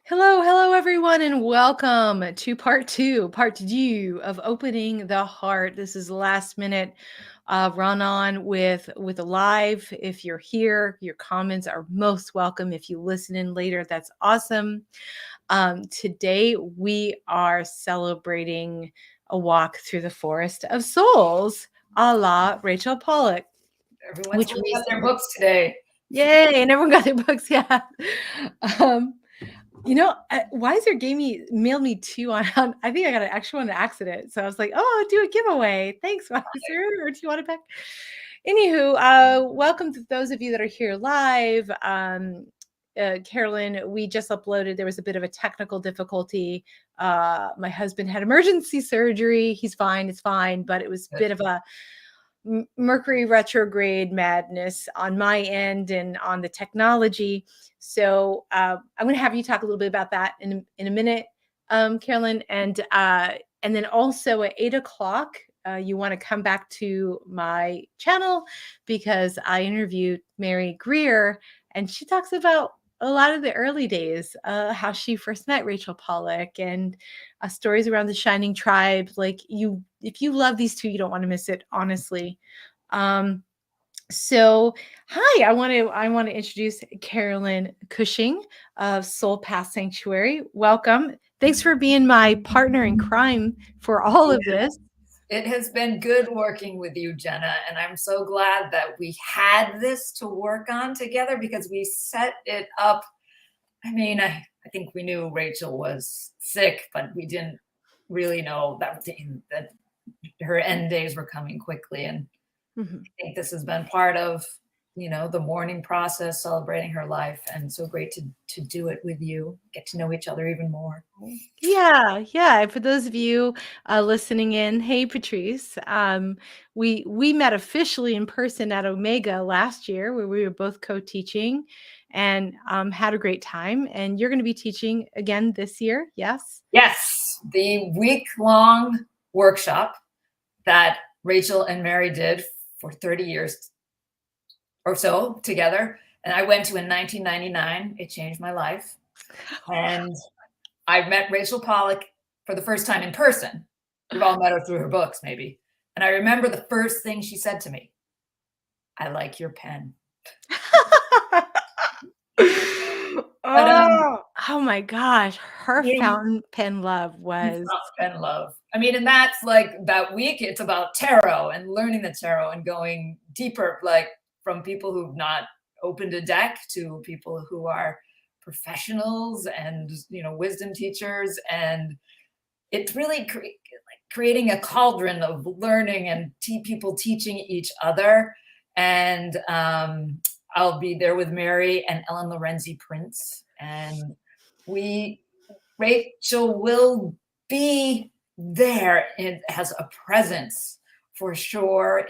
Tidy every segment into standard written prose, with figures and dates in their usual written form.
Hello, everyone, and welcome to part two of Opening the Heart. This is last minute run on with a live. If you're here, your comments are most welcome. If you listen in later, that's awesome. Today we are celebrating a walk through the forest of souls, a la Rachel Pollack, Everyone's which holding up their recently, books today. yay, and everyone got their books, yeah. Um, Weiser mailed me two on I think I got an extra one on accident. So I was like, oh, do a giveaway. Thanks, Weiser. Or do you want it back? Anywho, welcome to those of you that are here live. Carolyn, we just uploaded. There was a bit of a technical difficulty. My husband had emergency surgery. He's fine. It's fine. But it was a bit of a Mercury retrograde madness on my end and on the technology. So I'm going to have you talk a little bit about that in a minute, Carolyn, and then also at 8:00. You want to come back to my channel because I interviewed Mary Greer, and she talks about a lot of the early days, how she first met Rachel Pollack, and stories around the Shining Tribe. If you love these two, you don't want to miss it, honestly. Um, so, hi, I want to introduce Carolyn Cushing of Soul Path Sanctuary. Welcome. Thanks for being my partner in crime for all of this. It has been good working with you, Jenna, and I'm so glad that we had this to work on together because we set it up. I think we knew Rachel was sick, but we didn't really know that her end days were coming quickly. And I think this has been part of, the mourning process, celebrating her life, and so great to do it with you, get to know each other even more. Yeah. For those of you listening in, hey Patrice, we met officially in person at Omega last year, where we were both co-teaching, and had a great time. And you're going to be teaching again this year, yes? Yes, the week-long workshop that Rachel and Mary did for 30 years or so together. And I went to in 1999. It changed my life. And I met Rachel Pollack for the first time in person. We've all met her through her books, maybe. And I remember the first thing she said to me, "I like your pen." Oh my gosh, her fountain pen love was fountain pen love. And that's like that week. It's about tarot and learning the tarot and going deeper, like from people who've not opened a deck to people who are professionals and wisdom teachers, and it's really creating a cauldron of learning and people teaching each other. And I'll be there with Mary and Ellen Lorenzi Prince, and Rachel will be there. It has a presence for sure.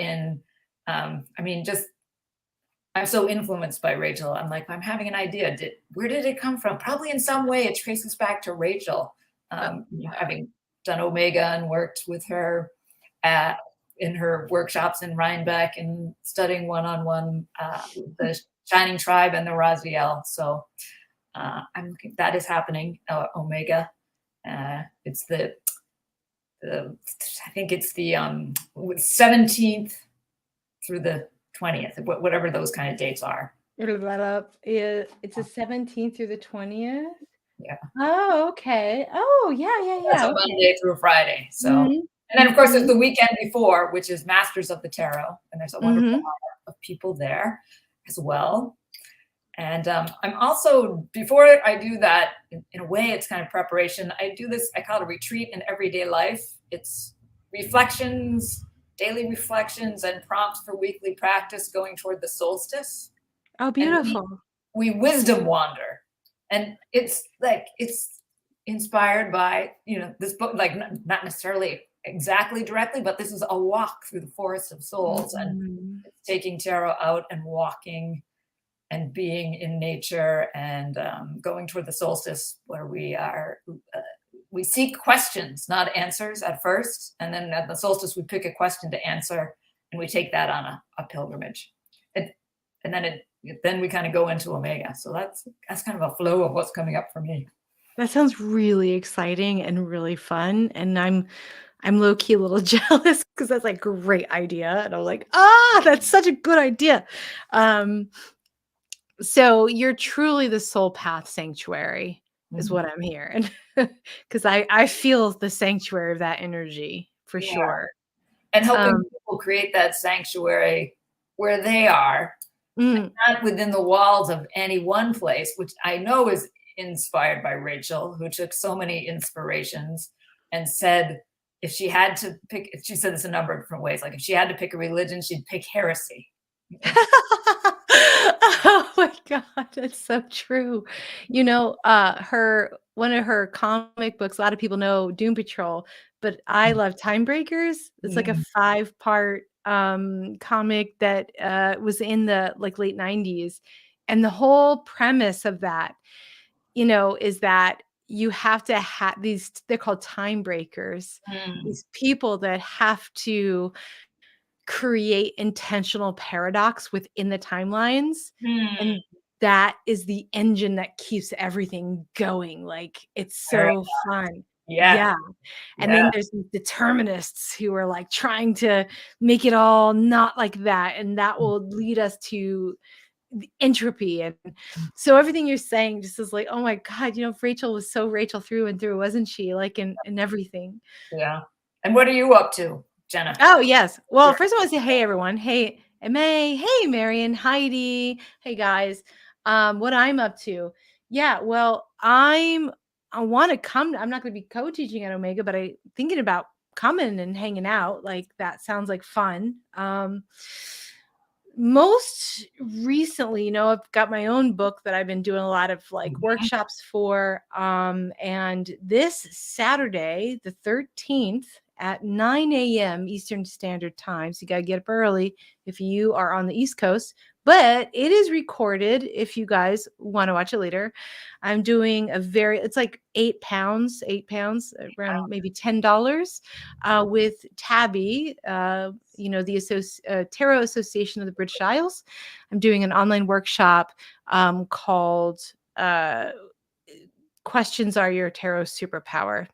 I'm so influenced by Rachel. I'm like, I'm having an idea. Where did it come from? Probably in some way it traces back to Rachel. Having done Omega and worked with her in her workshops in Rhinebeck and studying one-on-one with the Shining Tribe and the Raziel. So that is happening. Omega. It's I think it's the 17th through the 20th, whatever those kind of dates are. It's the 17th through the 20th. Yeah. Oh, okay. Oh, yeah. That's a Monday through Friday. So, and then of course there's the weekend before, which is Masters of the Tarot, and there's a wonderful amount of people there as well. And I'm also, before I do that, in a way, it's kind of preparation. I do this, I call it a retreat in everyday life. It's reflections, daily reflections, and prompts for weekly practice going toward the solstice. Oh, beautiful. We wisdom wander. And it's inspired by, this book, like not necessarily exactly directly, but this is a walk through the forest of souls, and it's taking tarot out and walking and being in nature and going toward the solstice, where we seek questions, not answers at first. And then at the solstice, we pick a question to answer, and we take that on a pilgrimage. And then we kind of go into Omega. So that's kind of a flow of what's coming up for me. That sounds really exciting and really fun, and I'm low key a little jealous because that's like great idea, and I'm like, ah, that's such a good idea. Um, so you're truly the soul path sanctuary, is Mhm. what I'm hearing, because I feel the sanctuary of that energy for Yeah. sure. And helping Um, people create that sanctuary where they are, mm. not within the walls of any one place, which I know is inspired by Rachel, who took so many inspirations and said if she had to pick, she said this a number of different ways, like if she had to pick a religion, she'd pick heresy. Oh my god, that's so true. Her one of her comic books, a lot of people know Doom Patrol, but I love Time Breakers. It's like a Mm, 5-part, comic that, was in the, like, late '90s, and the whole premise of that, is that you have to have these they're called time breakers, mm, these people that have to create intentional paradox within the timelines, mm. and that is the engine that keeps everything going, like, it's Very, so fun. yeah, Yeah, and yeah. then there's these determinists who are, like, trying to make it all not like that, and that will lead us to the entropy, and so everything you're saying just is like, "Oh my god," Rachel was so Rachel through and through, wasn't she? Like, in everything. Yeah. And what are you up to, Jenna? Oh, yes. Well, You're first I wanna say, hey, everyone. Hey, May. Hey, Marion, Heidi. Hey, guys. What I'm up to. Yeah, well, I wanna come. I'm not gonna be co-teaching at Omega, but I thinking about coming and hanging out. Like, that sounds like fun. Most recently, I've got my own book that I've been doing a lot of, like, Mhm. workshops for, and this Saturday, the 13th at 9 a.m. Eastern Standard Time, so you gotta get up early if you are on the East Coast, but it is recorded if you guys wanna watch it later. I'm doing it's like 8 pounds, around maybe $10, with Tabby, the Tarot Association of the British Isles. I'm doing an online workshop called Questions Are Your Tarot Superpower,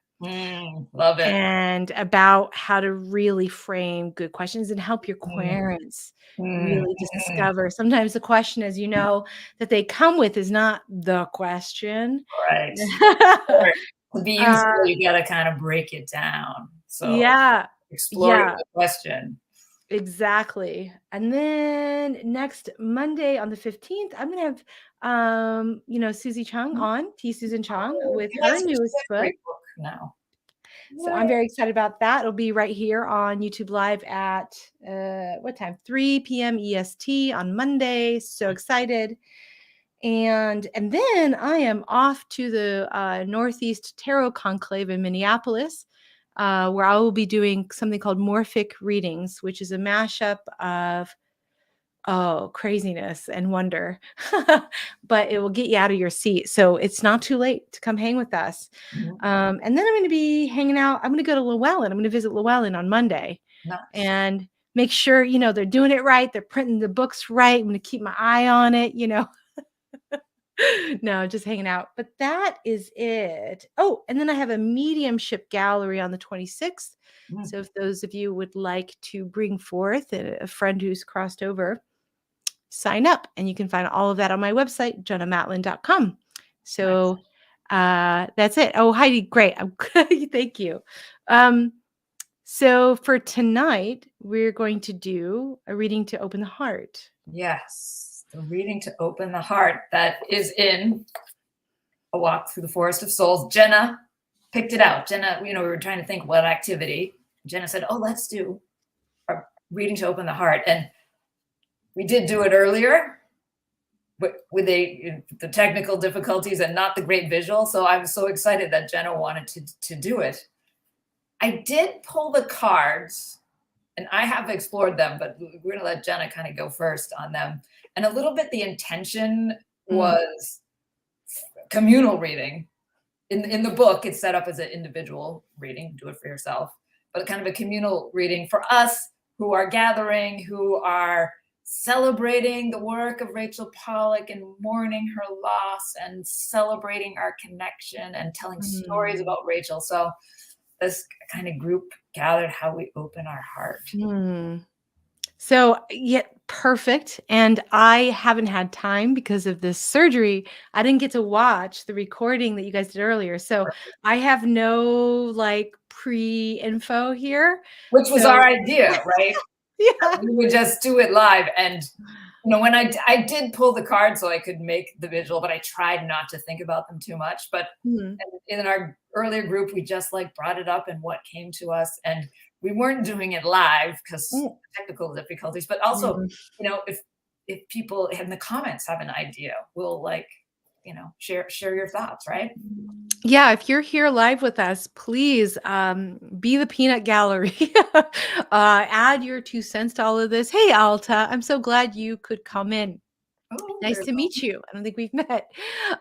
Love it. and about how to really frame good questions and help your Mm, querents mm, really mm. discover. Sometimes the question, as you know, that they come with is not the question. Right. Or to be uh, useful, you gotta kind of break it down. So yeah, exploring yeah. the question. Exactly. And then next Monday on the 15th, I'm gonna have Susie Chung on, T. Susan Chung, Oh, with her yes, she newest has a book. great book now. So I'm Right. very excited about that. It'll be right here on YouTube Live at what time? 3 p.m. EST on Monday. So excited. And then I am off to the Northeast Tarot Conclave in Minneapolis, where I will be doing something called Morphic Readings, which is a mashup of craziness and wonder. But it will get you out of your seat. So it's not too late to come hang with us. Mhm. And then I'm going to be hanging out. I'm going to go to Llewellyn. I'm going to visit Llewellyn on Monday Nice. and make sure, they're doing it right. They're printing the books right. I'm going to keep my eye on it. No, just hanging out. But that is it. Oh, and then I have a mediumship gallery on the 26th. Mm, So if those of you would like to bring forth a friend who's crossed over, sign up, and you can find all of that on my website, jennamatlin.com. nice. So that's it. Oh, Heidi, great. Thank you. So for tonight, we're going to do a reading to open the heart. Yes. The reading to open the heart that is in A Walk Through the Forest of Souls. Jenna picked it out. Jenna, we were trying to think what activity. Jenna said, "Oh, let's do a reading to open the heart." And we did do it earlier, but with the technical difficulties and not the great visual. So I was so excited that Jenna wanted to do it. I did pull the cards, and I have explored them, but we're going to let Jenna kind of go first on them. And a little bit the intention Mm, was communal reading. In the book, it's set up as an individual reading, do it for yourself, but kind of a communal reading for us who are gathering, who are celebrating the work of Rachel Pollack and mourning her loss and celebrating our connection and telling stories Mm. about Rachel. So this kind of group gathered how we open our heart. Mm. So, yeah, perfect. And I haven't had time because of this surgery. I didn't get to watch the recording that you guys did earlier. So, I have no like pre-info here. Which was our So, idea, right? yeah. We would just do it live. And when I did pull the card so I could make the visual, but I tried not to think about them too much. But Mhm. in our earlier group, we just like brought it up and what came to us. And we weren't doing it live because Mm. technical difficulties, but also, Mm. if people in the comments have an idea, we'll like, share your thoughts, right? Yeah, if you're here live with us, please be the peanut gallery. Add your 2 cents to all of this. Hey, Alta, I'm so glad you could come in. Oh, Nice there's to meet you. I don't think we've met.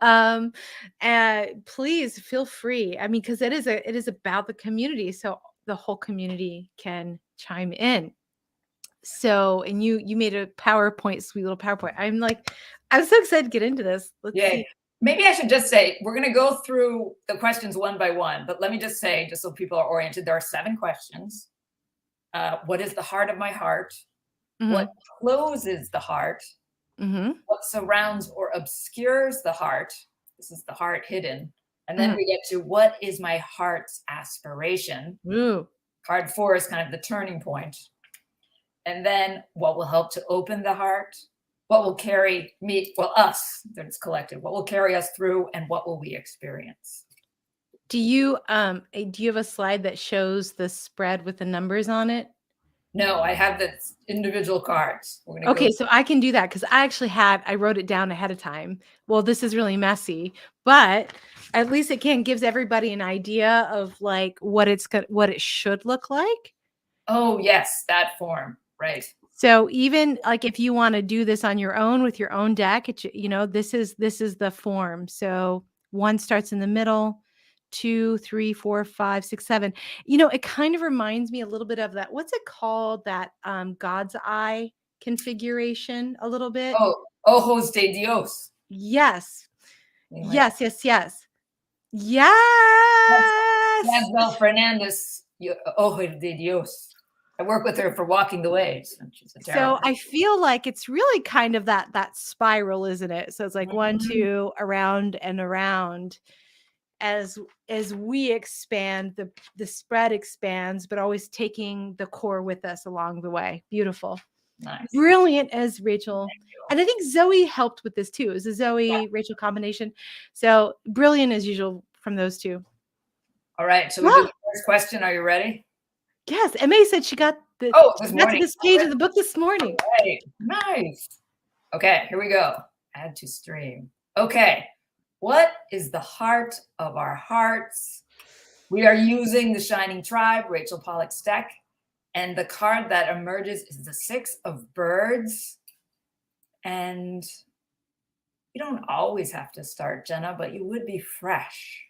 Um, and please feel free. I mean, because it is about the community, so the whole community can chime in. So, and you made a PowerPoint, sweet little PowerPoint. I'm so excited to get into this. Let's see. Yay. Maybe I should just say, we're going to go through the questions one by one, but let me just say, just so people are oriented, there are 7 questions. What is the heart of my heart? What Hmm. closes the heart? Hmm. What surrounds or obscures the heart? This is the heart hidden. And then Hmm. we get to what is my heart's aspiration? Ooh. Card 4 is kind of the turning point. And then what will help to open the heart? What will carry us, that's collective, what will carry us through, and what will we experience? Do you have a slide that shows the spread with the numbers on it? No, I have the individual cards. We're going to Okay, go. so I can do that because I wrote it down ahead of time. Well, this is really messy, but at least it gives everybody an idea of like what what it should look like. Oh, yes, that form. Right. So even like if you want to do this on your own with your own deck, this is the form. So 1 starts in the middle, 2, 3, 4, 5, 6, 7. It kind of reminds me a little bit of that. What's it called? That God's eye configuration a little bit. Oh, ojos de Dios. Yes. Anyway, Yes, yes, yes. Yes. Manuel Fernandez, ojos de Dios. I work with her for Walking the Waves, and she's a tarot. So I feel like it's really kind of that spiral, isn't it? So it's like 1, 2, around and around. As we expand, the spread expands, but always taking the core with us along the way. Beautiful. Nice. Brilliant as Rachel. And I think Zoe helped with this too. It was a Zoe Rachel combination. So brilliant as usual from those two. All right, so we do the first question. Are you ready? Yes, MA said she got This to morning. this page of the book this morning. Right. Nice. Okay, here we go. Add to stream. Okay. What is the heart of our hearts? We are using the Shining Tribe, Rachel Pollack's deck, and the card that emerges is the 6 of Birds. And you don't always have to start, Jenna, but you would be fresh.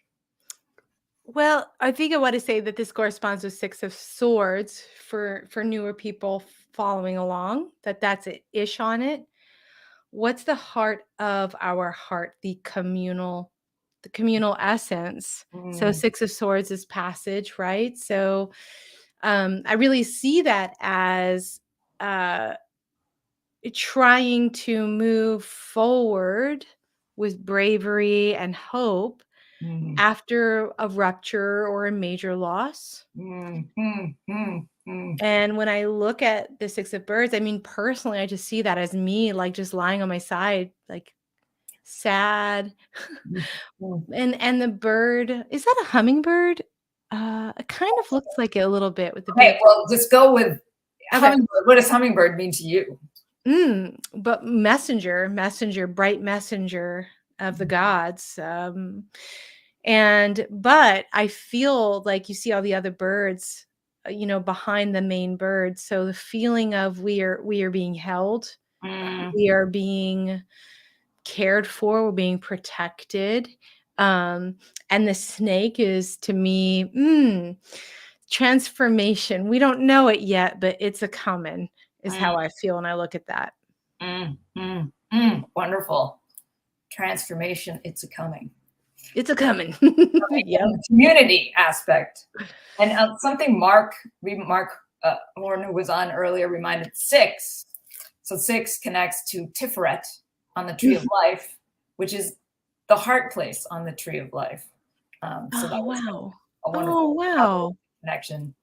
Well, I think I want to say that this corresponds with 6 of Swords for newer people following along, that's it ish on it. What's the heart of our heart? The communal essence. So 6 of Swords is passage, right? So I really see that as trying to move forward with bravery and hope after a rupture or a major loss. And when I look at the 6 of Birds, I mean, personally, I just see that as me, like just lying on my side, like sad. And the bird, is that a hummingbird? It kind of looks like it a little bit with the Okay, beak. well, just go with Okay. hummingbird. What does hummingbird mean to you? But messenger, bright messenger of the gods. But I feel like you see all the other birds, behind the main bird. So the feeling of we are being held, we are being cared for, we're being protected. And the snake is to me, transformation. We don't know it yet, but it's a coming, is how I feel when I look at that. Wonderful. Transformation, it's a coming. It's a coming. Yep. And the community aspect. And something Mark Warren, who was on earlier, reminded 6. So 6 connects to Tiferet on the Tree of Life, which is the heart place on the Tree of Life. So that was Wow. a wonderful connection.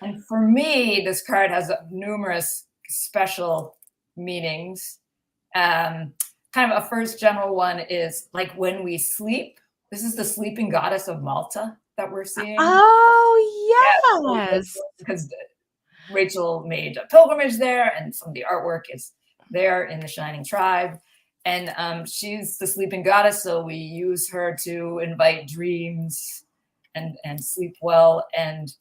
And for me, this card has numerous special meanings. Kind of a first general one is like when we sleep. This is the sleeping goddess of Malta that we're seeing. Oh, yes. Because Rachel made a pilgrimage there, and some of the artwork is there in the Shining Tribe. And she's the sleeping goddess, so we use her to invite dreams and sleep well. And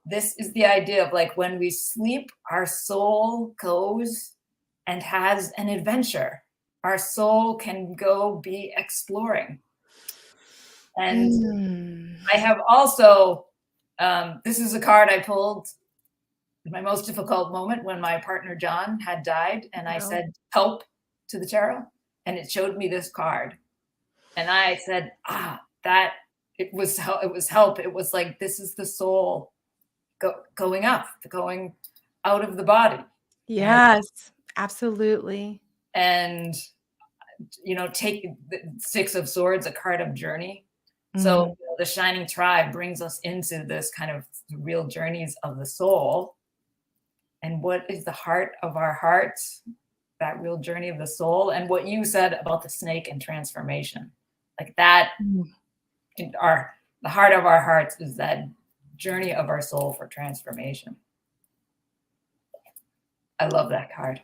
this is the idea of like when we sleep, our soul goes and has an adventure. Our soul can go be exploring. And I have also, this is a card I pulled in my most difficult moment when my partner John had died, and I said help to the tarot, and it showed me this card, and I said, that it was help. It was like, this is the soul going up, going out of the body. Yes, absolutely. And take the 6 of Swords, a card of journey. So the Shining Tribe brings us into this kind of real journeys of the soul. And what is the heart of our hearts? That real journey of the soul. And what you said about the snake and transformation, like that, the heart of our hearts is that journey of our soul for transformation. I love that card.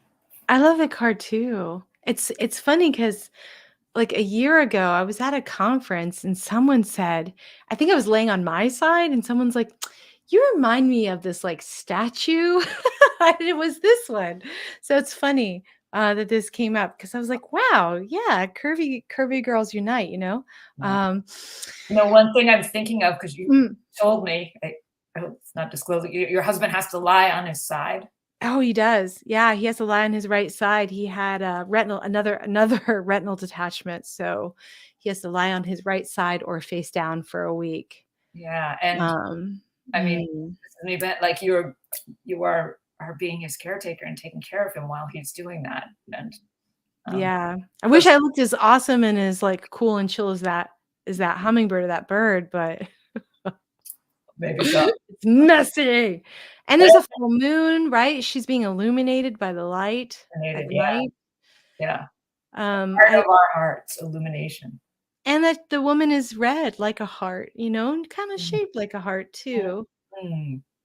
I love that card too. It's funny because like a year ago, I was at a conference and someone said, I think I was laying on my side, and someone's like, you remind me of this like statue. And it was this one. So it's funny that this came up because I was like, wow, yeah, curvy girls unite, One thing I'm thinking of, because you told me, I hope it's not disclosing, your husband has to lie on his side. Oh, he does. Yeah, he has to lie on his right side. He had a another retinal detachment, so he has to lie on his right side or face down for a week. Yeah, and I mean, like you are being his caretaker and taking care of him while he's doing that. And yeah, I wish I looked as awesome and as like cool and chill as that hummingbird or that bird, but maybe so. It's messy. And there's a full moon, right? She's being illuminated by the light at night. Yeah. Heart of our hearts, illumination. And that the woman is red like a heart, and kind of shaped like a heart too.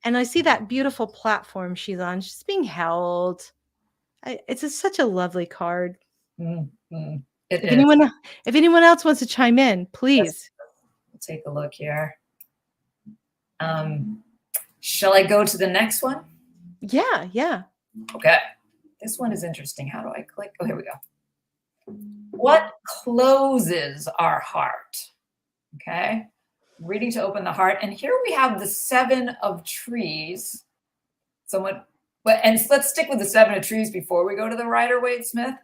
And I see that beautiful platform she's on. She's being held. It's such a lovely card. If anyone else wants to chime in, please. We'll take a look here. Shall I go to the next one? Yeah. Okay. This one is interesting. How do I click? Oh, here we go. What closes our heart? Okay. Reading to open the heart. And here we have the 7 of Trees. And let's stick with the 7 of Trees before we go to the Rider-Waite-Smith.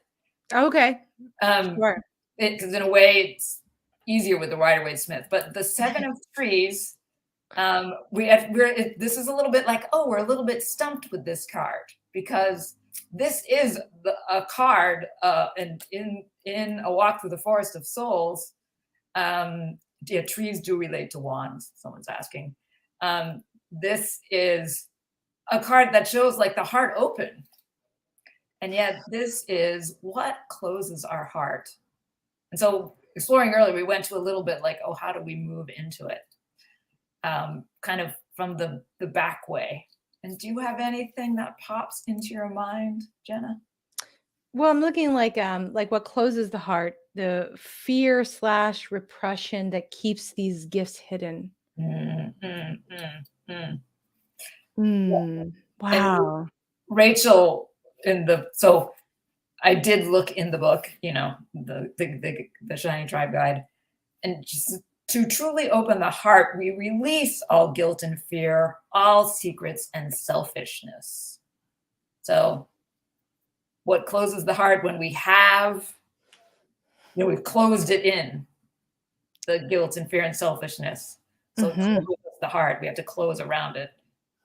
Okay. Sure. Because in a way it's easier with the Rider-Waite-Smith. But the 7 of Trees, this is a little bit like, we're a little bit stumped with this card, because this is a card in A Walk Through the Forest of Souls. Trees do relate to wands, someone's asking. This is a card that shows like the heart open. And yet this is what closes our heart. And so exploring earlier, we went to a little bit like, how do we move into it? Kind of from the back way. And do you have anything that pops into your mind, Jenna? Well, I'm looking like what closes the heart, the fear/repression that keeps these gifts hidden. Wow. And Rachel, so I did look in the book, the Shining Tribe Guide, and just to truly open the heart, we release all guilt and fear, all secrets and selfishness. So what closes the heart when we have, we've closed it in, the guilt and fear and selfishness. So it closes the heart. We have to close around it.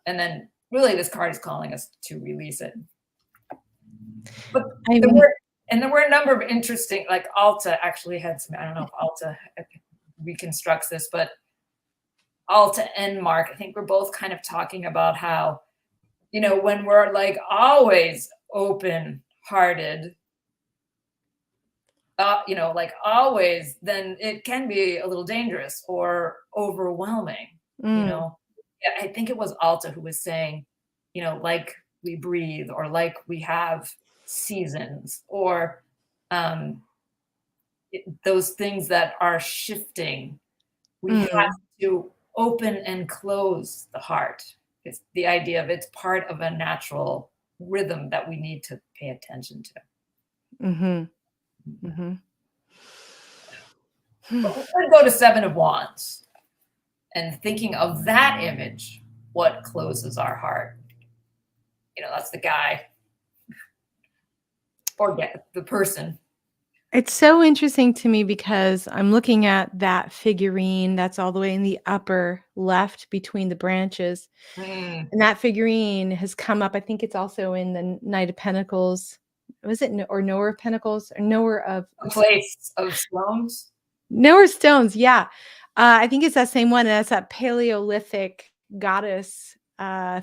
And then really this card is calling us to release it. But there were a number of interesting, like Alta actually had some, I don't know if Alta reconstructs this, but Alta and Mark, I think we're both kind of talking about how, when we're like always open-hearted, like always, then it can be a little dangerous or overwhelming. Yeah, I think it was Alta who was saying, like we breathe, or like we have seasons, or those things that are shifting. We have to open and close the heart. It's the idea of it's part of a natural rhythm that we need to pay attention to. But we could go to Seven of Wands and thinking of that image, what closes our heart? That's the guy or the person. It's so interesting to me because I'm looking at that figurine that's all the way in the upper left between the branches. And that figurine has come up. I think it's also in the Knight of Pentacles. Was it or Knower of Pentacles or Knower of Place of Stones? Knower Stones, yeah. I think it's that same one. And that's that Paleolithic goddess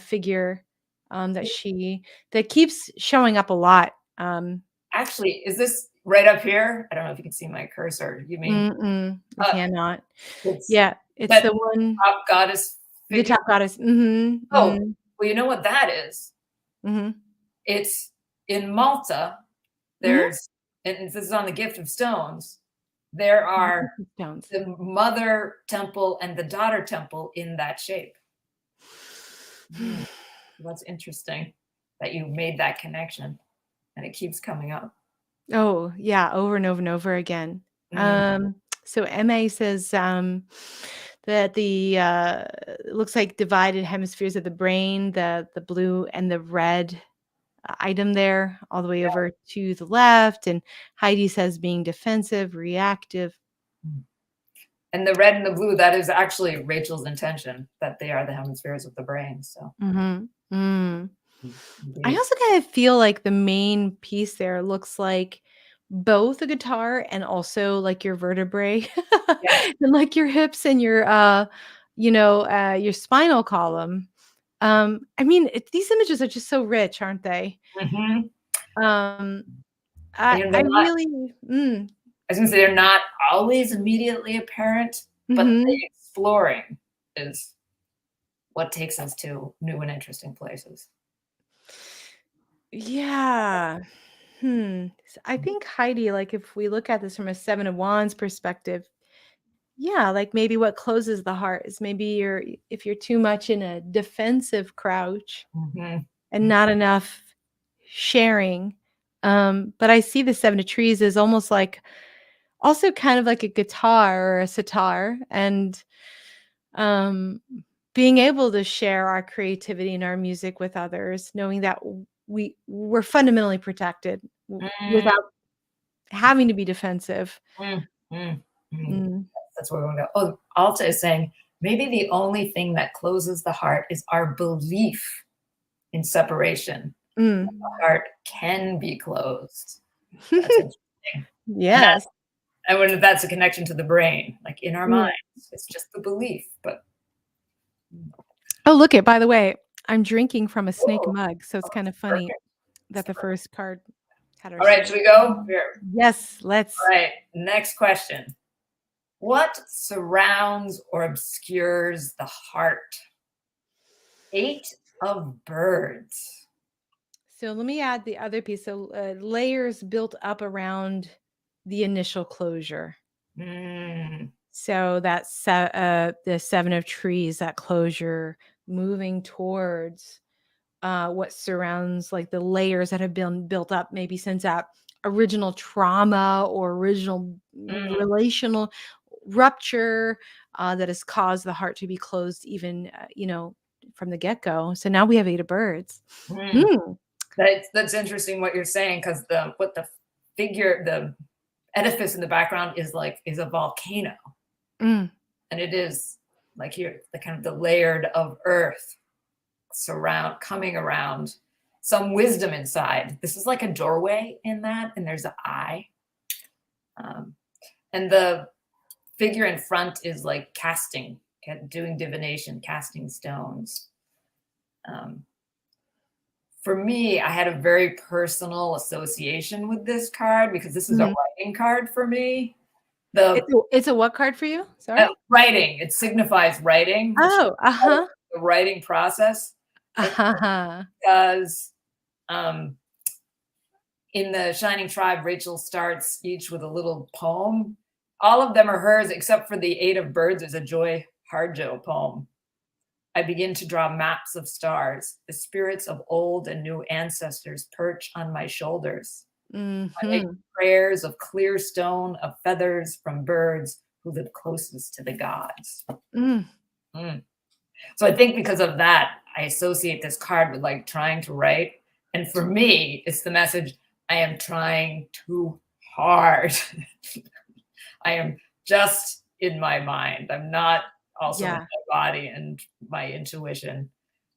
figure that keeps showing up a lot. Actually, is this right up here? I don't know if you can see my cursor. You mean I cannot. It's the one top goddess figure? The top goddess. Well, you know what that is? It's in Malta. There's and this is on the Gift of Stones. There are the mother temple and the daughter temple in that shape. That's interesting that you made that connection. And it keeps coming up. Oh, yeah, over and over and over again. So MA says that it looks like divided hemispheres of the brain, the blue and the red item there, all the way over to the left. And Heidi says being defensive, reactive. And the red and the blue, that is actually Rachel's intention, that they are the hemispheres of the brain. So. I also kind of feel like the main piece there looks like both a guitar and also like your vertebrae and like your hips and your your spinal column. I mean, these images are just so rich, aren't they? I was gonna say they're not always immediately apparent, but the exploring is what takes us to new and interesting places. Yeah. I think Heidi, like if we look at this from a Seven of Wands perspective, like maybe what closes the heart is maybe if you're too much in a defensive crouch and not enough sharing. But I see the Seven of Trees as almost like also kind of like a guitar or a sitar, and being able to share our creativity and our music with others, knowing that we're fundamentally protected without having to be defensive. That's where we're going to go. Oh, Alta is saying maybe the only thing that closes the heart is our belief in separation. The heart can be closed. That's interesting. Yes. I wonder if that's a connection to the brain, like in our minds. It's just the belief. But oh, look it. By the way, I'm drinking from a snake mug, so it's kind of funny that the first card had our. All right, should we go? Here. Yes, let's. All right, next question. What surrounds or obscures the heart? 8 of Birds. So let me add the other piece. So layers built up around the initial closure. So that's the Seven of Trees, that closure, moving towards what surrounds like the layers that have been built up maybe since that original trauma or original relational rupture that has caused the heart to be closed even from the get-go. So now we have 8 of Birds. That's interesting what you're saying, because the edifice in the background is a volcano, Mm. and it is like you're the kind of the layered of earth coming around, some wisdom inside. This is like a doorway in that, and there's an eye, and the figure in front is like doing divination, casting stones. For me, I had a very personal association with this card because this is a writing card for me. It's a what card for you? Sorry. Writing. It signifies writing. Oh, The writing process. Because in the Shining Tribe, Rachel starts each with a little poem. All of them are hers, except for the Eight of Birds is a Joy Harjo poem. I begin to draw maps of stars. The spirits of old and new ancestors perch on my shoulders. I make prayers of clear stone, of feathers from birds who live closest to the gods. So I think because of that, I associate this card with like trying to write. And for me, it's the message, I am trying too hard. I am just in my mind. I'm not also in my body and my intuition.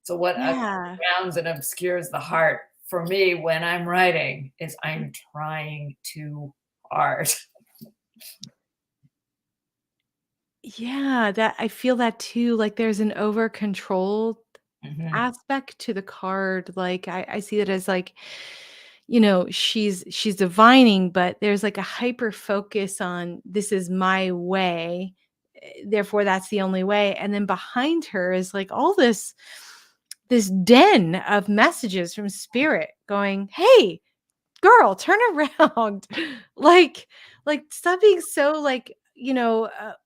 So what surrounds and obscures the heart for me when I'm writing is I'm trying too hard. Yeah, that I feel that too. Like there's an over controlled aspect to the card. Like I see it as like, she's divining, but there's like a hyper focus on this is my way. Therefore, that's the only way. And then behind her is like all this den of messages from spirit going, hey, girl, turn around. like stop being so like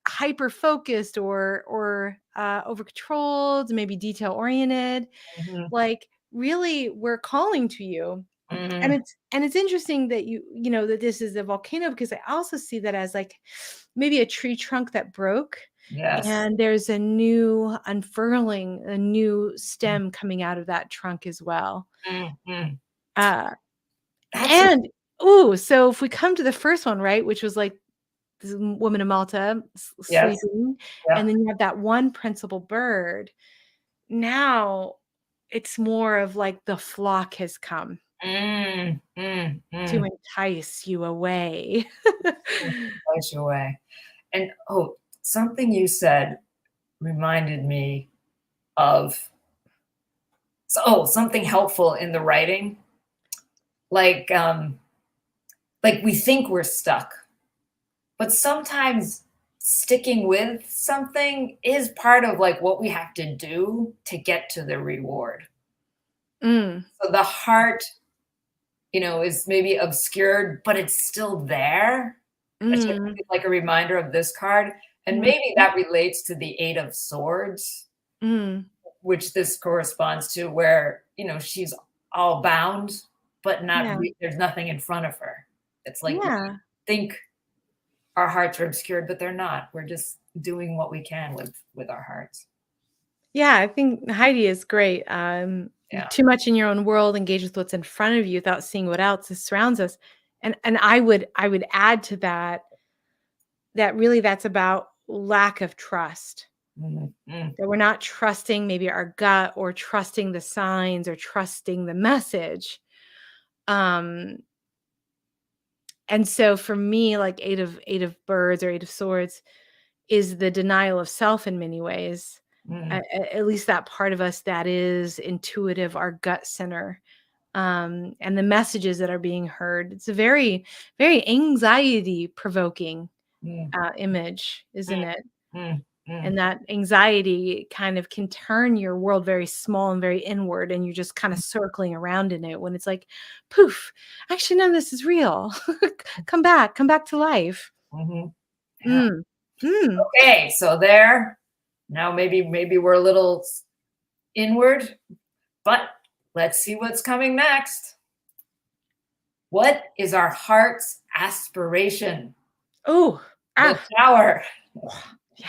hyper focused or over controlled, maybe detail oriented. Like really we're calling to you. And it's interesting that that this is a volcano, because I also see that as like maybe a tree trunk that broke. Yes. And there's a new unfurling, a new stem coming out of that trunk as well. And so if we come to the first one, right, which was like this woman in Malta sleeping, and then you have that one principal bird. Now it's more of like the flock has come to entice you away. Entice you away. And something you said reminded me of something helpful in the writing. Like we think we're stuck, but sometimes sticking with something is part of like what we have to do to get to the reward. So the heart, is maybe obscured, but it's still there. Which I think is like a reminder of this card. And maybe that relates to the Eight of Swords, which this corresponds to, where, she's all bound, but there's nothing in front of her. It's like we think our hearts are obscured, but they're not. We're just doing what we can with our hearts. Yeah, I think Heidi is great. Too much in your own world, engage with what's in front of you without seeing what else surrounds us. And I would add to that really that's about lack of trust. That we're not trusting maybe our gut, or trusting the signs, or trusting the message. And so for me, like eight of birds or Eight of Swords is the denial of self in many ways. At least that part of us that is intuitive, our gut center, and the messages that are being heard. It's a very, very anxiety provoking image, isn't it? And that anxiety kind of can turn your world very small and very inward, and you're just kind of circling around in it, when it's like, poof, actually, none of this is real. Come back to life. Okay, so there. Now maybe we're a little inward, but let's see what's coming next. What is our heart's aspiration? The Tower. Yeah.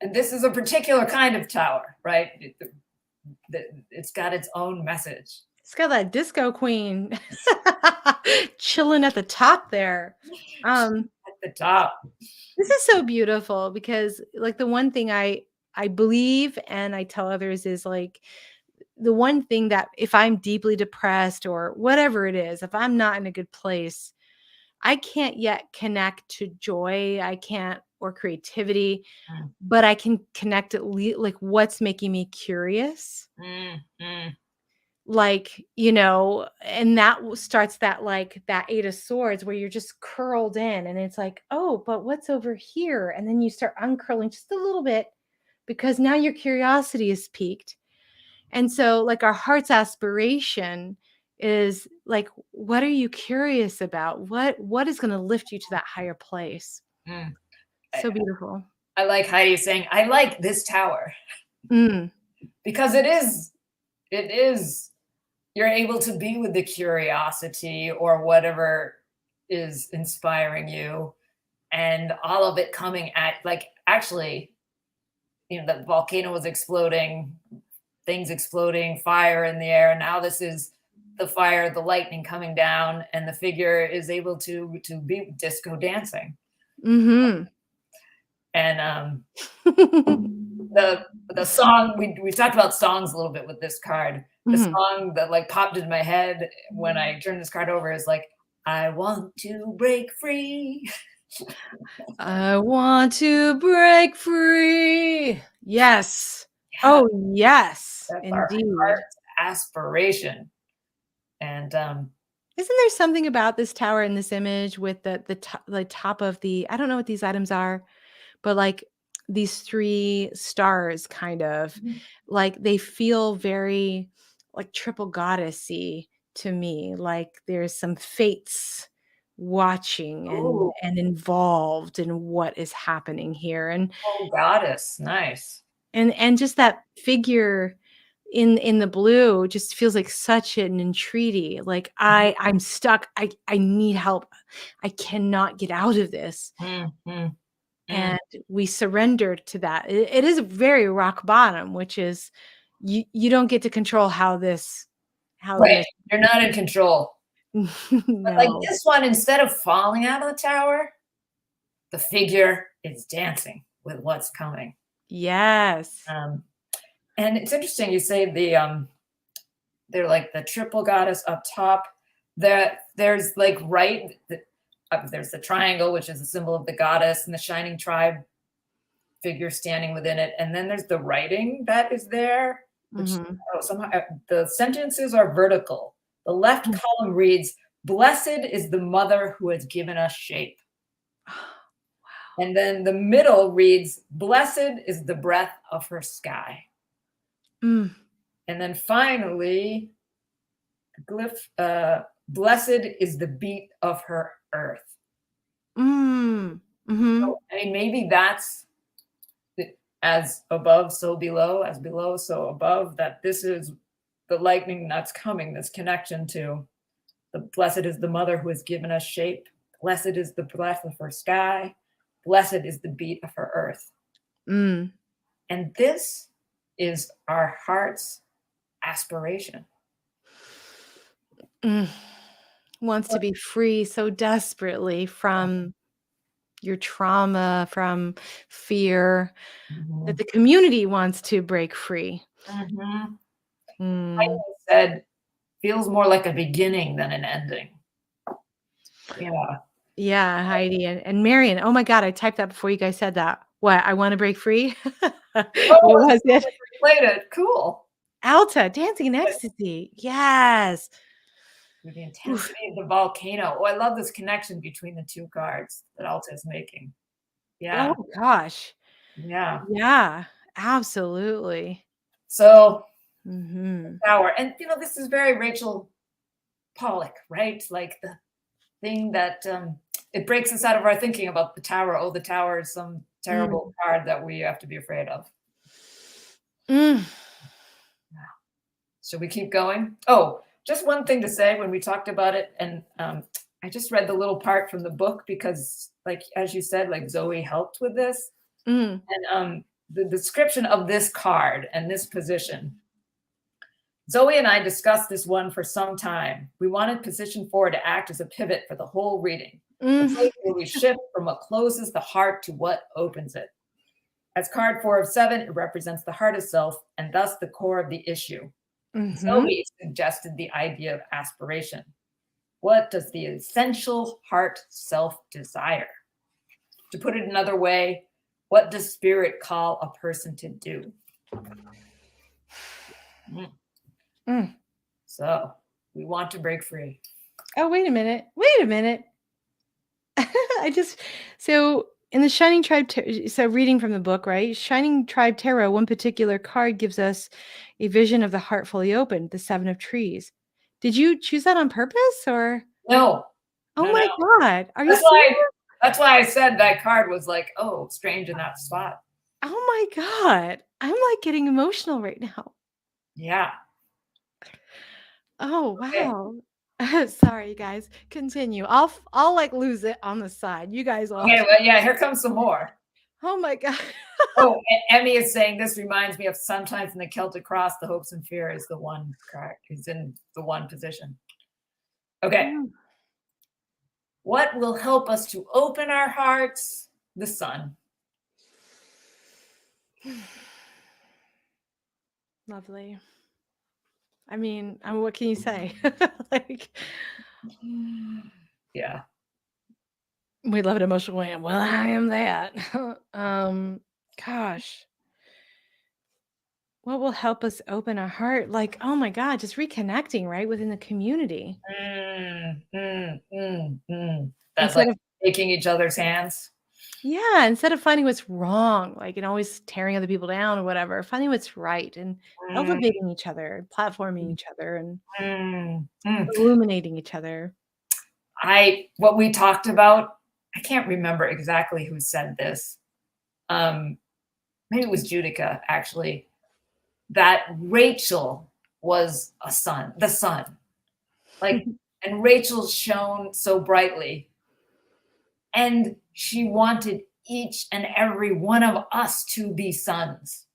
And this is a particular kind of tower, right? it's got its own message. It's got that disco queen chilling at the top there. Um, At the top. this is so beautiful because like the one thing I believe and I tell others is like the one thing that if I'm deeply depressed or whatever it is, if I'm not in a good place, I can't yet connect to joy. I can't or creativity, Mm, but I can connect at least like what's making me curious. mm, mm, Like, and that starts that like that 8 of Swords where you're just curled in and it's like, oh, but what's over here? And then you start uncurling just a little bit because now your curiosity is piqued. And so like our heart's aspiration is like, what are you curious about? What is going to lift you to that higher place? mm. So beautiful. I like Heidi saying, I like this tower Mm. because it is, you're able to be with the curiosity or whatever is inspiring you, and all of it coming at, like, actually, the volcano was exploding, things exploding, fire in the air. Now this is the fire, the lightning coming down, and the figure is able to be disco dancing. Mm-hmm. And the song, we talked about songs a little bit with this card. The Mm-hmm. song that like popped in my head when I turned this card over is like, I want to break free. I want to break free. Yes. Yeah, Oh, yes, that's our indeed. heart's aspiration. And Isn't there something about this tower in this image with the top of the I don't know what these items are, but like these 3 stars kind of like they feel very like triple goddessy to me. Like there's some fates watching ooh, and involved in what is happening here. oh, goddess, nice. And just that figure in the blue just feels like such an entreaty. Like I'm stuck. I need help. I cannot get out of this. Mm, mm, mm. And we surrendered to that. It is very rock bottom, which is you don't get to control how this Right, you're not in control. But like no. this one, instead of falling out of the tower, the figure is dancing with what's coming. Yes. Um, and it's interesting you say they're like the triple goddess up top. There's like there's the triangle, which is a symbol of the goddess, and the shining tribe figure standing within it. And then there's the writing that is there, which somehow the sentences are vertical. The left column reads, "Blessed is the mother who has given us shape." And then the middle reads, "Blessed is the breath of her sky." Mm. And then finally, "Blessed is the beat of her earth." Mm. Mm-hmm. So, I mean, maybe that's as above, so below, as below, so above, that this is the lightning that's coming, this connection to the blessed is the mother who has given us shape. Blessed is the breath of her sky. Blessed is the beat of her earth. Mm. And this is our heart's aspiration. Mm. Wants to be free so desperately from your trauma, from fear, that the community wants to break free. Mm-hmm. Mm. I said, feels more like a beginning than an ending. Yeah. Yeah, Heidi and Marion. Oh my God, I typed that before you guys said that. What? I want to break free? What Oh, was it? related. Cool. Alta, dancing in ecstasy. Yes. With the Oof. intensity of the volcano. Oh, I love this connection between the two cards that Alta is making. Yeah. Oh gosh. Yeah. Yeah, absolutely. So Mhm. Tower. And this is very Rachel Pollack, right? Like the thing that it breaks us out of our thinking about the tower. Oh, the tower is some terrible card that we have to be afraid of. Mm. Should we keep going? Oh, just one thing to say when we talked about it, and I just read the little part from the book because, like as you said, like Zoe helped with this, Mm. and the description of this card and this position Zoe and I discussed this one for some time. We wanted position 4 to act as a pivot for the whole reading. The place where we shift from what closes the heart to what opens it. As card 4 of 7, it represents the heart of self and thus the core of the issue. Zoe suggested the idea of aspiration. What does the essential heart self desire? To put it another way, what does spirit call a person to do? So we want to break free. Oh, wait a minute. Wait a minute. So in the Shining Tribe, so reading from the book, right? Shining Tribe Tarot, one particular card gives us a vision of the heart fully open, the 7 of trees. Did you choose that on purpose or? No. Oh no, my no. God. Are you serious? That's why I said that card was like, oh, strange in that spot. Oh my God. I'm like getting emotional right now. Yeah. Oh, wow. Okay. Sorry, guys. Continue. I'll like lose it on the side. You guys all. Okay, well, yeah, here comes some more. Oh my God. Oh, Emmy is saying this reminds me of sometimes in the Celtic cross, the hopes and fear is the one card. Is in the one position. Okay. What will help us to open our hearts? The sun. Lovely. I mean, what can you say? Like, yeah. We love an emotional way. Well, I am that. Gosh. What will help us open our heart? Like, oh my God, just reconnecting, right? Within the community. That's like taking each other's hands. Yeah, instead of finding what's wrong, like, and always tearing other people down or whatever, finding what's right and elevating each other, platforming each other, and illuminating each other. What we talked about, I can't remember exactly who said this. Maybe it was Judica, actually, that Rachel was the sun. Like, and Rachel shone so brightly. And she wanted each and every one of us to be suns.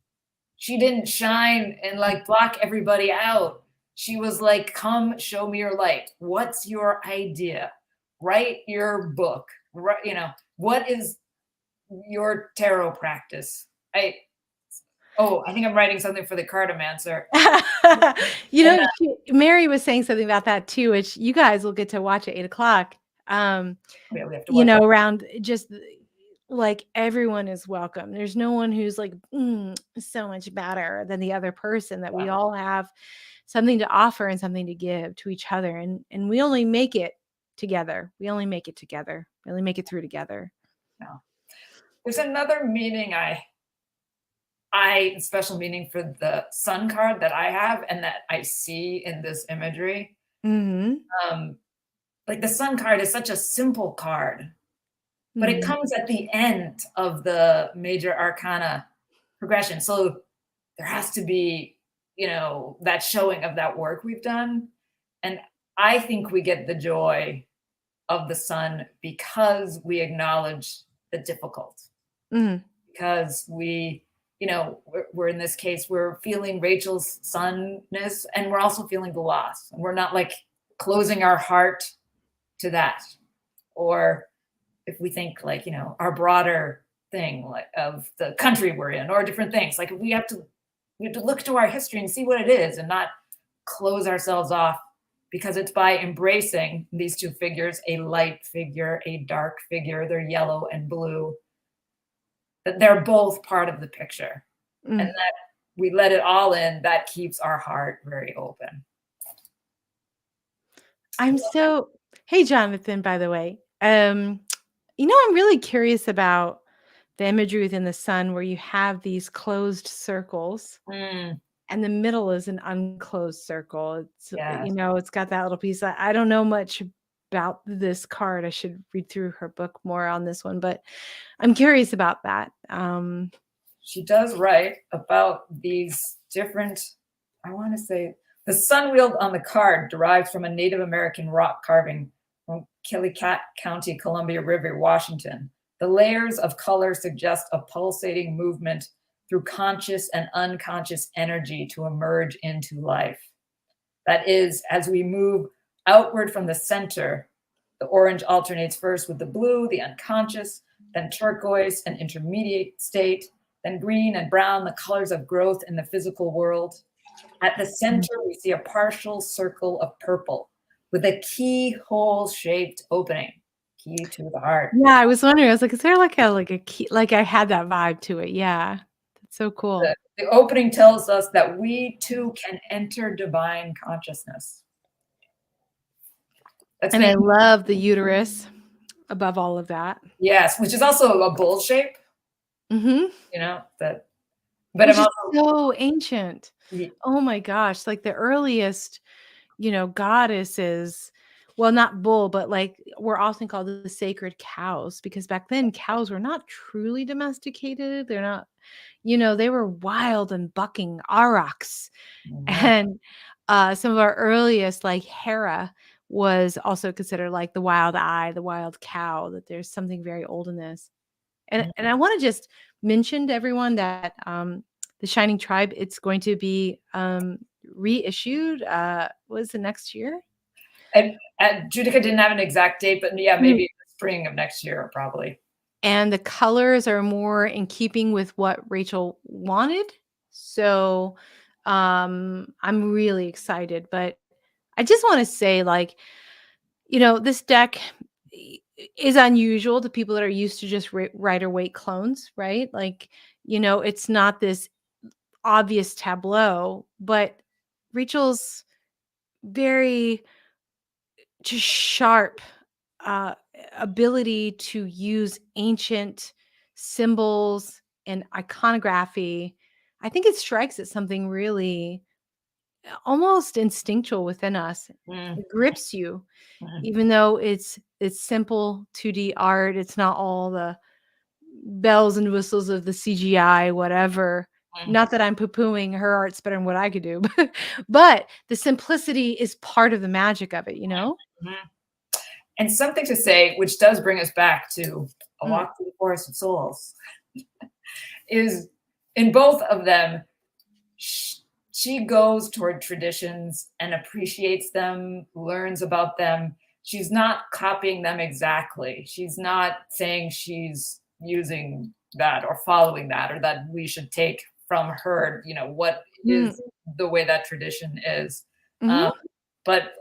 She didn't shine and like block everybody out. She was like, come show me your light. What's your idea? Write your book. What is your tarot practice? I think I'm writing something for the cartomancer. Mary was saying something about that too, which you guys will get to watch at 8:00. We have to watch around just like everyone is welcome. There's no one who's like so much better than the other person, that we all have something to offer and something to give to each other. And we only make it together. We only make it together. We only make it through together. No. There's another meaning special meaning for the sun card that I have and that I see in this imagery. Like the sun card is such a simple card, but it comes at the end of the major arcana progression. So there has to be, that showing of that work we've done. And I think we get the joy of the sun because we acknowledge the difficult. Because we're in this case, we're feeling Rachel's sunness, and we're also feeling the loss. And we're not like closing our heart to that. Or if we think like, our broader thing like of the country we're in or different things, like we have to look to our history and see what it is and not close ourselves off, because it's by embracing these two figures, a light figure, a dark figure, they're yellow and blue, that they're both part of the picture. And that we let it all in, that keeps our heart very open. Hey, Jonathan, by the way, I'm really curious about the imagery within the sun where you have these closed circles and the middle is an unclosed circle. It's, it's got that little piece. I don't know much about this card. I should read through her book more on this one, but I'm curious about that. She does write about these different, I want to say, the sun wheel on the card derives from a Native American rock carving from Chilliwack County, Columbia River, Washington. The layers of color suggest a pulsating movement through conscious and unconscious energy to emerge into life. That is, as we move outward from the center, the orange alternates first with the blue, the unconscious, then turquoise, an intermediate state, then green and brown, the colors of growth in the physical world. At the center, we see a partial circle of purple with a keyhole-shaped opening, key to the heart. Yeah, I was wondering. I was like, is there like a key? Like I had that vibe to it. Yeah, that's so cool. The opening tells us that we too can enter divine consciousness. And I love the uterus above all of that. Yes, which is also a bowl shape. Mm-hmm. You know that, but I'm also so ancient. Yeah. Oh my gosh, like the earliest, goddesses. Well, not bull, but like we're often called the sacred cows because back then cows were not truly domesticated. They're not, they were wild and bucking aurochs. Mm-hmm. And some of our earliest, like Hera, was also considered like the wild eye, the wild cow, that there's something very old in this. And I want to just mention to everyone that the Shining Tribe, it's going to be reissued. Was the next year? And Judica didn't have an exact date, but yeah, maybe the spring of next year, probably. And the colors are more in keeping with what Rachel wanted. So I'm really excited. But I just want to say, like, this deck is unusual to people that are used to just Rider-Waite clones, right? Like, it's not this obvious tableau, but Rachel's very just sharp ability to use ancient symbols and iconography. I think it strikes at something really almost instinctual within us. It grips you, even though it's simple 2D art. It's not all the bells and whistles of the CGI, whatever. Not that I'm poo-pooing her art's better than what I could do, but the simplicity is part of the magic of it, And something to say, which does bring us back to A Walk Through the Forest of Souls, is in both of them, she goes toward traditions and appreciates them, learns about them. She's not copying them exactly. She's not saying she's using that or following that, or that we should take from her, what is the way that tradition is. But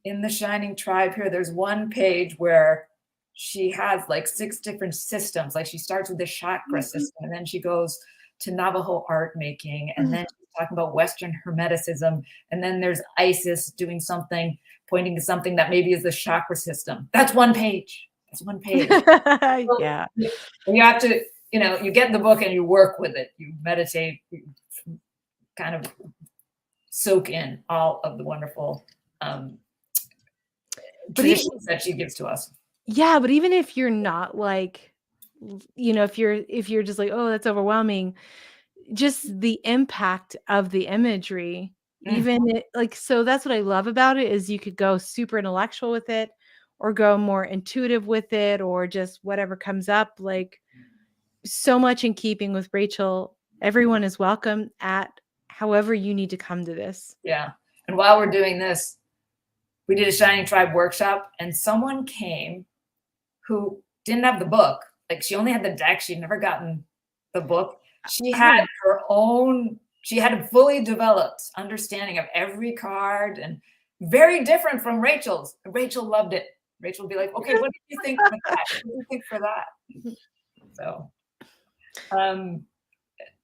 in the Shining Tribe here, there's one page where she has like 6 different systems. Like she starts with the chakra system, and then she goes to Navajo art making, and then she's talking about Western Hermeticism, and then there's Isis doing something, pointing to something that maybe is the chakra system. That's one page. That's one page. So yeah. You have to, you get the book and you work with it. You meditate, you kind of soak in all of the wonderful traditions that she gives to us. Yeah, but even if you're not like, if you're just like, oh, that's overwhelming, just the impact of the imagery, so that's what I love about it, is you could go super intellectual with it, or go more intuitive with it, or just whatever comes up. Like, so much in keeping with Rachel. Everyone is welcome at however you need to come to this. Yeah. And while we're doing this, we did a Shining Tribe workshop, and someone came who didn't have the book. Like, she only had the deck. She'd never gotten the book. She had her own, she had a fully developed understanding of every card, and very different from Rachel's. Rachel loved it. Rachel would be like, okay, what did you think for that? What do you think for that? So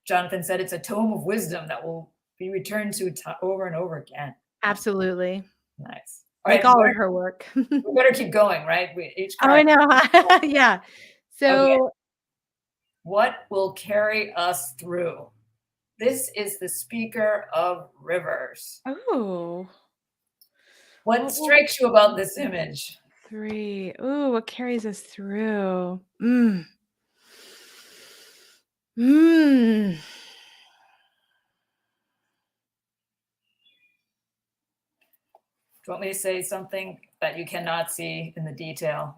Jonathan said it's a tome of wisdom that will be returned to over and over again. Absolutely. Nice. Like all of her work. We better keep going, right? I know. Yeah. So okay. What will carry us through? This is the Speaker of Rivers. Oh. What strikes you about this image? 3. Ooh, what carries us through? Do you want me to say something that you cannot see in the detail?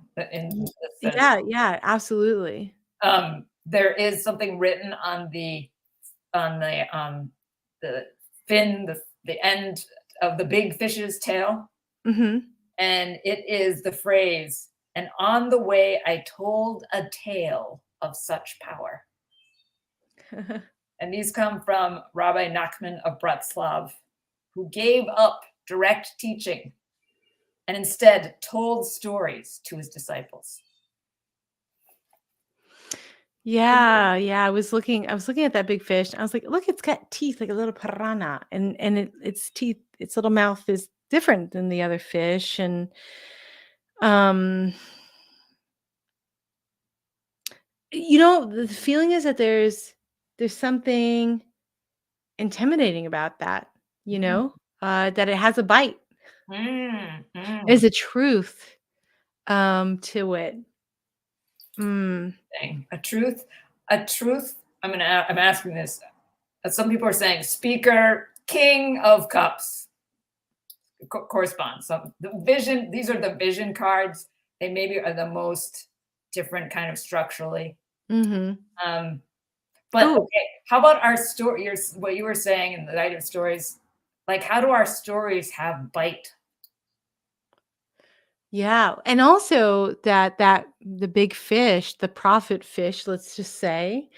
Yeah, absolutely. There is something written on the fin, the end of the big fish's tail. Mm-hmm. And it is the phrase, and on the way I told a tale of such power. And these come from Rabbi Nachman of Bratslav, who gave up direct teaching and instead told stories to his disciples. Yeah, yeah. I was looking at that big fish. I was like, look, it's got teeth like a little piranha, and its teeth, its little mouth is different than the other fish, and um, the feeling is that there's something intimidating about that, Mm, that it has a bite. mm. There's a truth to it. Mm. A truth, a truth. I'm asking this. Some people are saying speaker, king of cups, corresponds. So the vision. These are the vision cards. They maybe are the most different kind of structurally. Mhm. But Oh, okay, how about our story? What you were saying in the light of stories, like how do our stories have bite? yeah, and also that the big fish, the prophet fish, let's just say,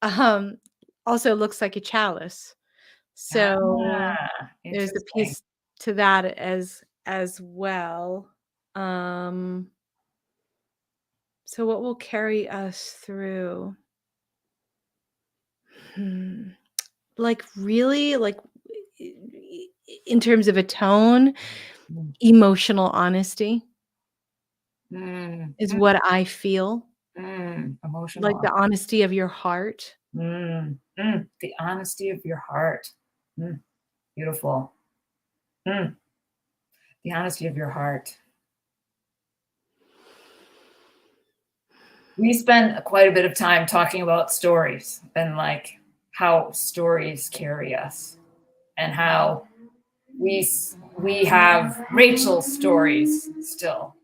um, also looks like a chalice. So there's a Interesting. piece to that as well. Um, so what will carry us through? Hmm. Like really, like in terms of a tone, Mm, emotional honesty mm, is what I feel. Like emotional. the honesty of your heart. The honesty of your heart. Mm, beautiful. Mm, the honesty of your heart. We spent quite a bit of time talking about stories and like how stories carry us and how we have Rachel's stories still.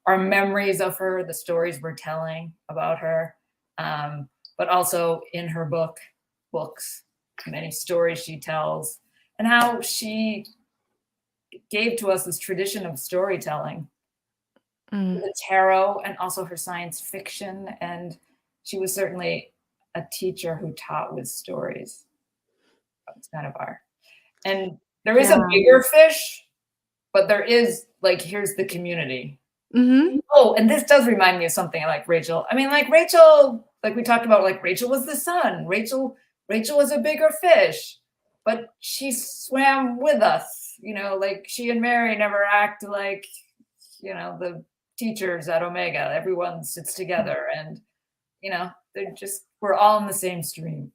Our memories of her, the stories we're telling about her, but also in her books, many stories she tells, and how she gave to us this tradition of storytelling, Mm, the tarot, and also her science fiction. And she was certainly a teacher who taught with stories. That was kind of our. And there is a yeah. bigger fish, but there is like here's the community. Mhm. Oh, and this does remind me of something like Rachel. I mean, like Rachel, like we talked about, like Rachel was the sun. Rachel was a bigger fish, but she swam with us. Like she and Mary never act like, the teachers at Omega. Everyone sits together, and we're all in the same stream.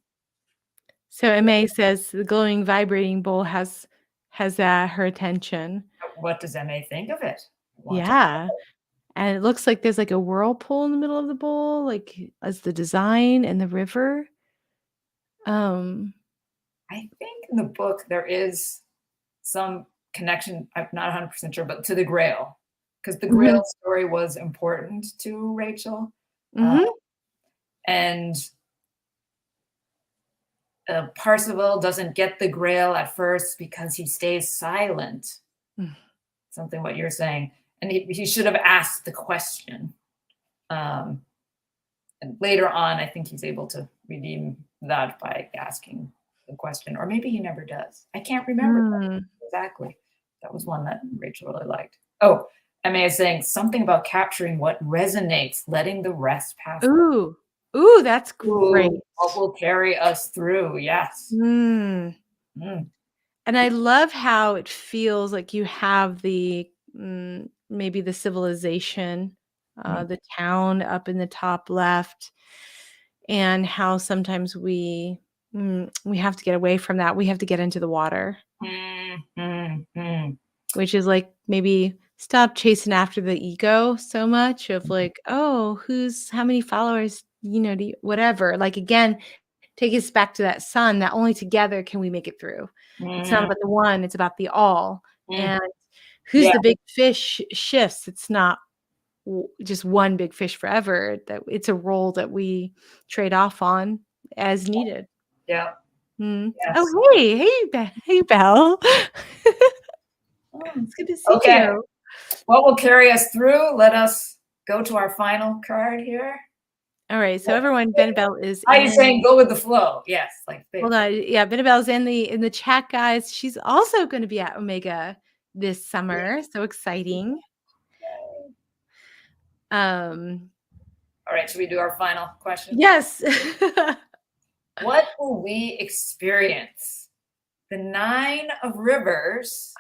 So MA says the glowing vibrating bowl has her attention. What does MA think of it? I want to. Yeah, and it looks like there's like a whirlpool in the middle of the bowl, like as the design and the river. Um, I think in the book there is some connection, I'm not 100% sure, but to the Grail, because the Grail mhm, story was important to Rachel. Uh, mhm, and Parzival doesn't get the Grail at first because he stays silent, mm. something what you're saying. And he should have asked the question. Um, and later on, I think he's able to redeem that by asking the question, or maybe he never does. I can't remember Mm. exactly. That was one that Rachel really liked. Oh, Emma is saying something about capturing what resonates, letting the rest pass by. Ooh, ooh, that's Ooh, great. what will carry us through? Yes. Mm. Mm, And I love how it feels like you have maybe the civilization, mm, the town up in the top left, and how sometimes we have to get away from that. We have to get into the water, mm. which is like maybe stop chasing after the ego so much of like, oh, how many followers, whatever. Like again, take us back to that sun that only together can we make it through. It's not Mm, about the one, it's about the all. mm. And who's Yeah. the big fish shifts. It's not just one big fish forever. That it's a role that we trade off on as needed. Yeah. Yes. Oh, hey, Belle. It's good to see Okay. you. What will carry us through? Let us go to our final card here. All right, so everyone, Benabelle is How are you in. saying go with the flow? Yes, like Hold on, yeah, Benabelle's in the chat, guys. She's also going to be at Omega this summer, so exciting. Um, All right, should we do our final question? yes. What will we experience? The Nine of Rivers.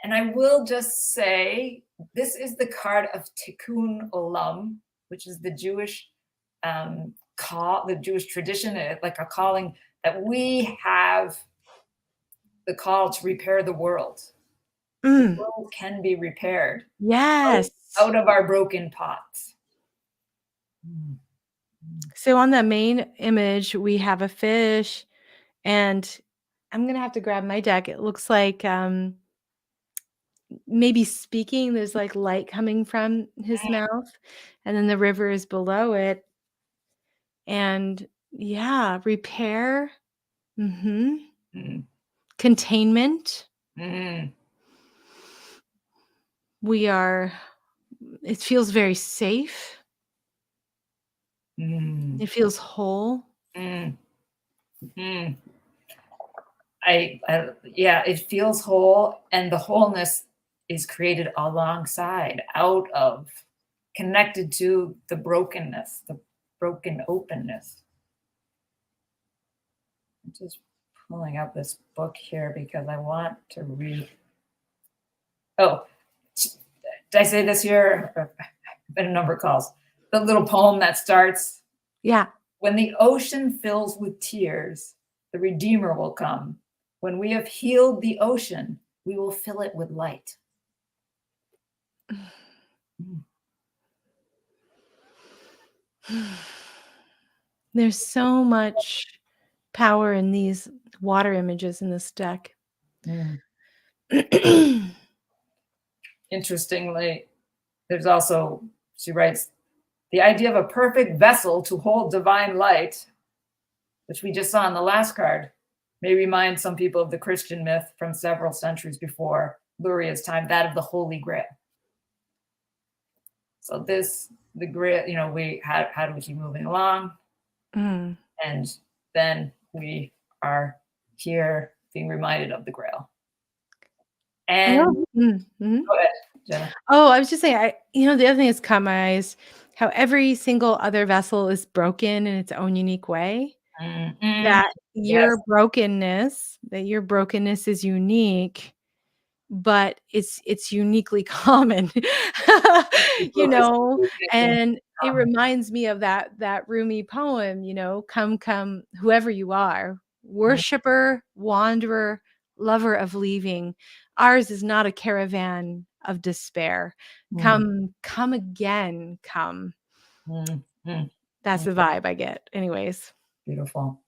And I will just say, this is the card of Tikkun Olam, which is the Jewish call, the Jewish tradition, like a calling that we have the call to repair the world. The world can be repaired. Yes. Out of our broken pots. So on the main image, we have a fish, and I'm going to have to grab my deck. It looks like maybe speaking. There's like light coming from his mouth, and then the river is below it. And yeah, repair, containment. It feels very safe. It feels whole. Yeah, it feels whole, and the wholeness is created alongside, out of, connected to the brokenness, the broken openness. I'm just pulling up this book here because I want to read. Oh, did I say this here? I've been a number of calls. The little poem that starts. Yeah. When the ocean fills with tears, the Redeemer will come. When we have healed the ocean, we will fill it with light. There's so much power in these water images in this deck. Interestingly, there's also, she writes, the idea of a perfect vessel to hold divine light, which we just saw in the last card, may remind some people of the Christian myth from several centuries before Luria's time, that of the Holy Grail. So the Grail, how do we keep moving along? And then we are here being reminded of the Grail. And go ahead, Jenna. Oh, I was just saying, the other thing that's caught my eyes, how every single other vessel is broken in its own unique way. That your brokenness is unique, but it's uniquely common, and it reminds me of that Rumi poem, come, whoever you are, worshiper, wanderer, lover of leaving. Ours is not a caravan of despair. Come again, come. That's the vibe I get. Anyways. Beautiful.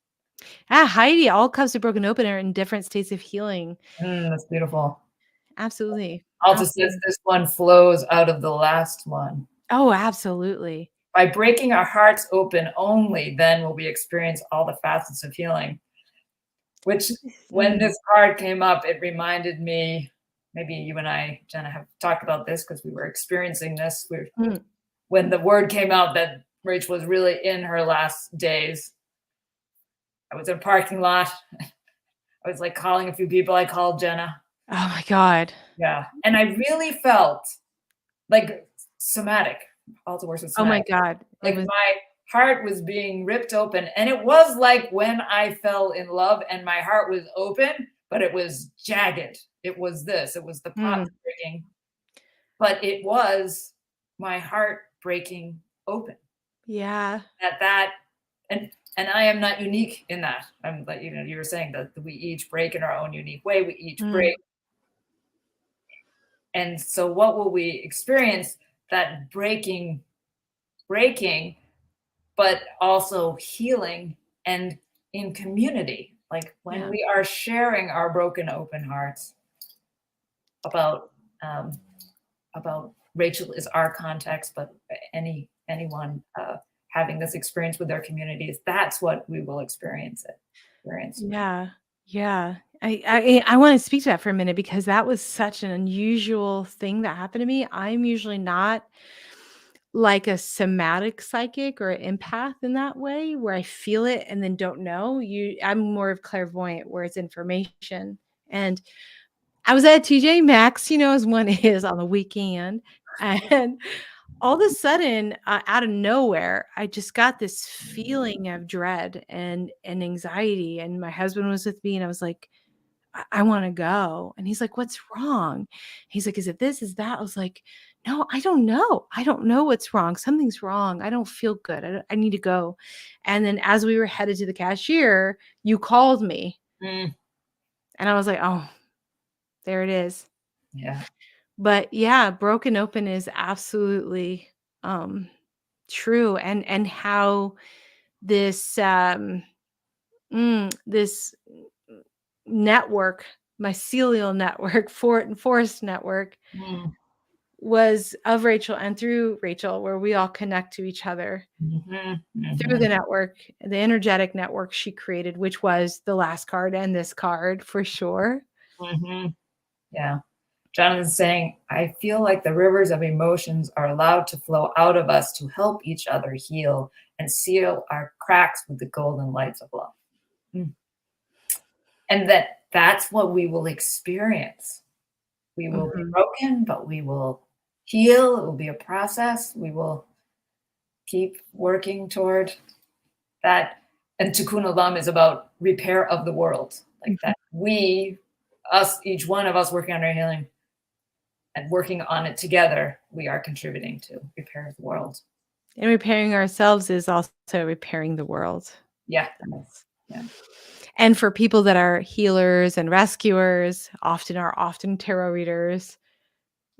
Heidi, all cups are broken open are in different states of healing. That's beautiful. Absolutely. Also says this one flows out of the last one. Oh, absolutely. By breaking our hearts open, only then will we experience all the facets of healing. Which, when this card came up, it reminded me, maybe you and I, Jenna, have talked about this because we were experiencing this. When the word came out that Rach was really in her last days, I was in a parking lot. I was like calling a few people. I called Jenna. Oh my God. Yeah. And I really felt like somatic. Also works with somatic. Oh my God. Like my heart was being ripped open. And it was like when I fell in love and my heart was open, but it was jagged. It was this. It was the pot breaking. But it was my heart breaking open. Yeah. And I am not unique in that. I'm like, you were saying that we each break in our own unique way. We each break. And so what will we experience? That breaking, but also healing and in community. Like when we are sharing our broken open hearts about Rachel is our context, but anyone having this experience with their communities, that's what we will experience. Yeah. Yeah. I want to speak to that for a minute because that was such an unusual thing that happened to me. I'm usually not like a somatic psychic or empath in that way where I feel it and then don't know. I'm more of clairvoyant where it's information. And I was at TJ Maxx, as one is on the weekend, and all of a sudden, out of nowhere, I just got this feeling of dread and anxiety. And my husband was with me, and I was like, I want to go. And he's like, what's wrong? He's like, is it this? Is that? I was like, no, I don't know. I don't know what's wrong. Something's wrong. I don't feel good. I need to go. And then as we were headed to the cashier, you called me. Mm. And I was like, oh, there it is. Yeah. But yeah, broken open is absolutely true. And how this this network, mycelial network, forest network, Mm. was of Rachel and through Rachel, where we all connect to each other through the network, the energetic network she created, which was the last card and this card for sure. Yeah. Jonathan's saying, I feel like the rivers of emotions are allowed to flow out of us to help each other heal and seal our cracks with the golden lights of love. And that's what we will experience. We will be broken, but we will heal. It will be a process. We will keep working toward that. And Tikkun Olam is about repair of the world. Like that each one of us working on our healing and working on it together, we are contributing to repair the world. And repairing ourselves is also repairing the world. Yeah. And for people that are healers and rescuers, often tarot readers,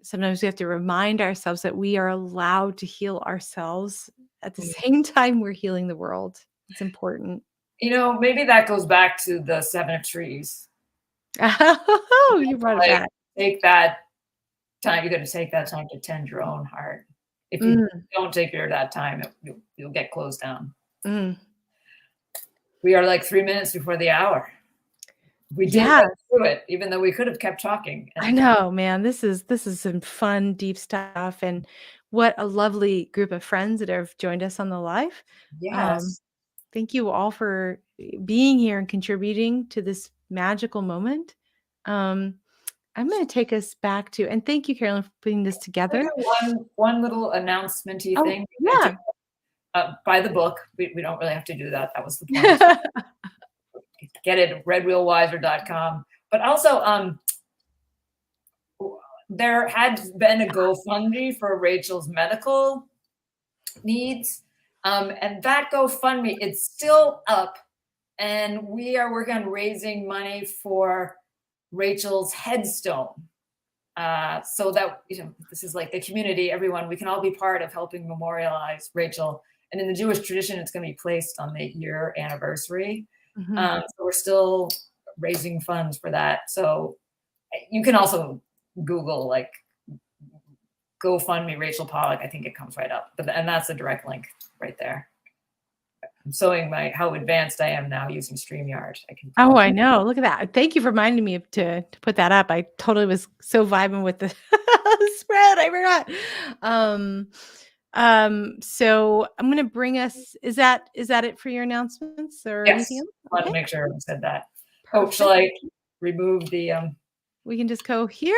sometimes we have to remind ourselves that we are allowed to heal ourselves at the same time we're healing the world. It's important. Maybe that goes back to the 7 of Trees. Oh, you brought it back. Take that time. You're going to take that time to tend your own heart. If you don't take that time, you'll get closed down. We are like 3 minutes before the hour. We did get through it, even though we could have kept talking. I know, man. This is some fun, deep stuff, and what a lovely group of friends that have joined us on the live. Yes. Thank you all for being here and contributing to this magical moment. I'm going to take us back to, and thank you, Carolyn, for putting this together. One little announcement-y thing. Yeah. Buy the book. We don't really have to do that. That was the point. Get it at redwheelwiser.com. But also, there had been a GoFundMe for Rachel's medical needs. And that GoFundMe, it's still up. And we are working on raising money for Rachel's headstone. So that, this is like the community, everyone, we can all be part of helping memorialize Rachel. And in the Jewish tradition, it's going to be placed on the year anniversary. So we're still raising funds for that. So you can also Google like GoFundMe Rachel Pollack. I think it comes right up. And that's a direct link right there. I'm showing how advanced I am now using StreamYard. I know. Look at that. Thank you for reminding me to put that up. I totally was so vibing with the spread. I forgot. So I'm going to bring us, is that it for your announcements or anything else? I want to make sure I said that. Perfect. Oh, shall I remove the, we can just go here.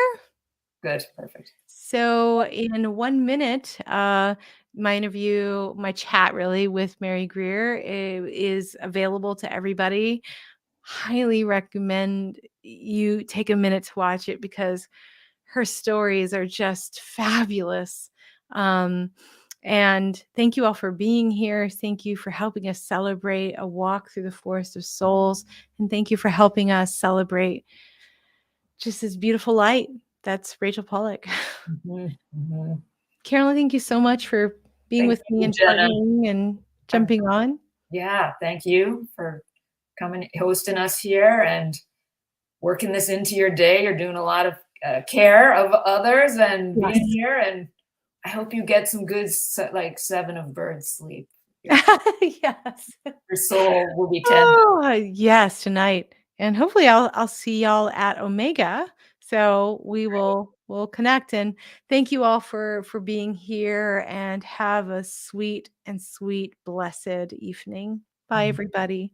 Good. Perfect. So in 1 minute, my chat really with Mary Greer is available to everybody. Highly recommend you take a minute to watch it because her stories are just fabulous. And thank you all for being here. Thank you for helping us celebrate a walk through the forest of souls. And thank you for helping us celebrate just this beautiful light. That's Rachel Pollack. Carolyn, thank you so much for being with me and partnering and jumping on. Yeah, thank you for coming, hosting us here and working this into your day. You're doing a lot of care of others and being here. And I hope you get some good, like 7 of birds sleep. Yes. Your soul will be tended. Oh, yes, tonight. And hopefully I'll see y'all at Omega. So we'll connect, and thank you all for being here, and have a sweet and sweet blessed evening. Bye everybody.